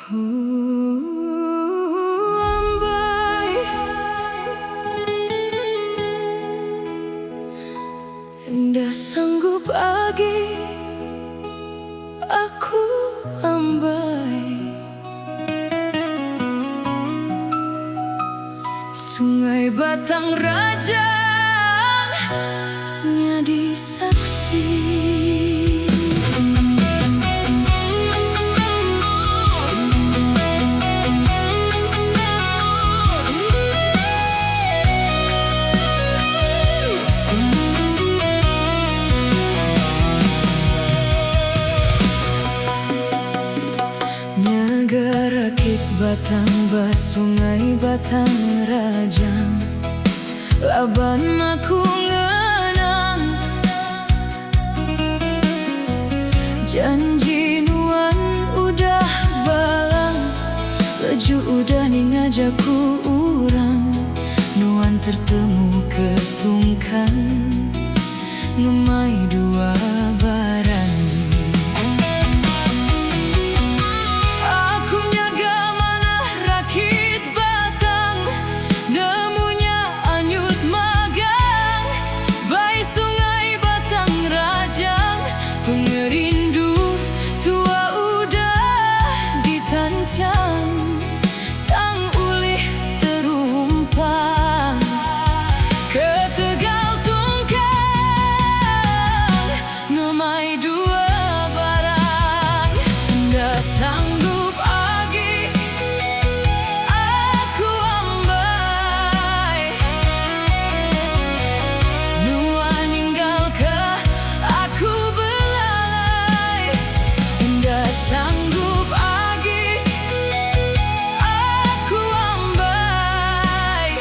Lambai, ndak sanggup lagi aku lambai. Sungai Batang Rajang nyadi saksi. Rakit Batang ba Sungai Batang Rajang, laban aku ngenang janji nuan udah balang, leju udah ning ngajaku urang, nuan tertemu ketungkan ngemai dua barang. Pengerindu tua udah ditancang, tang ulih terumpang ke Tegal Tungkang, ngemai dua barang. Ndak sanggup lagi aku ambai, nua ninggal ke aku sanggup lagi aku ambai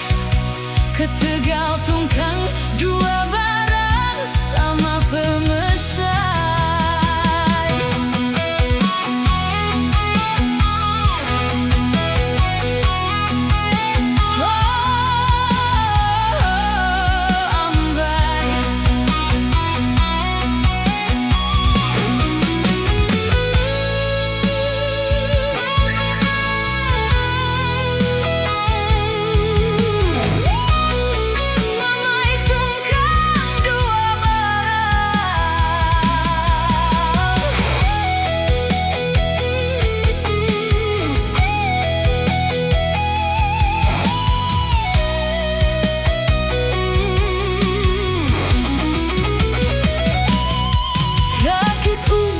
ke Tegal Tungkang, dua barang sama pemesai.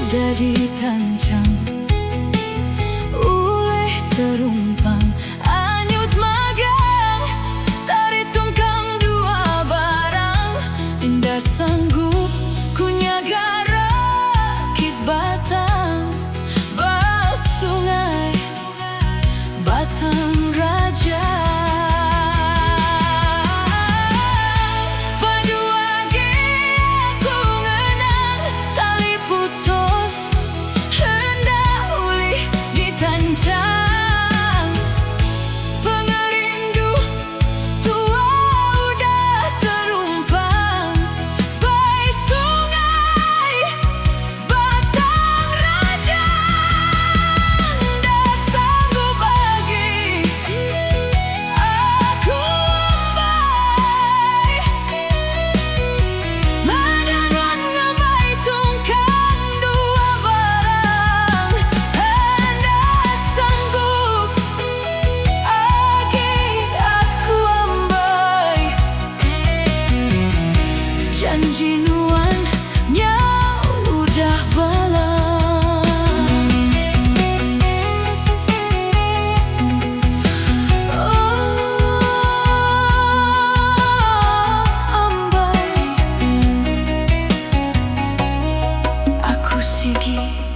Udah ditancang, ulih terumpang, anyut magang, tari tungkang dua barang. Indah sanggup ku nyaga rakit Batang ba Sungai Batang Rajang. Janji nuan nya udah balang. Ambai aku sigi.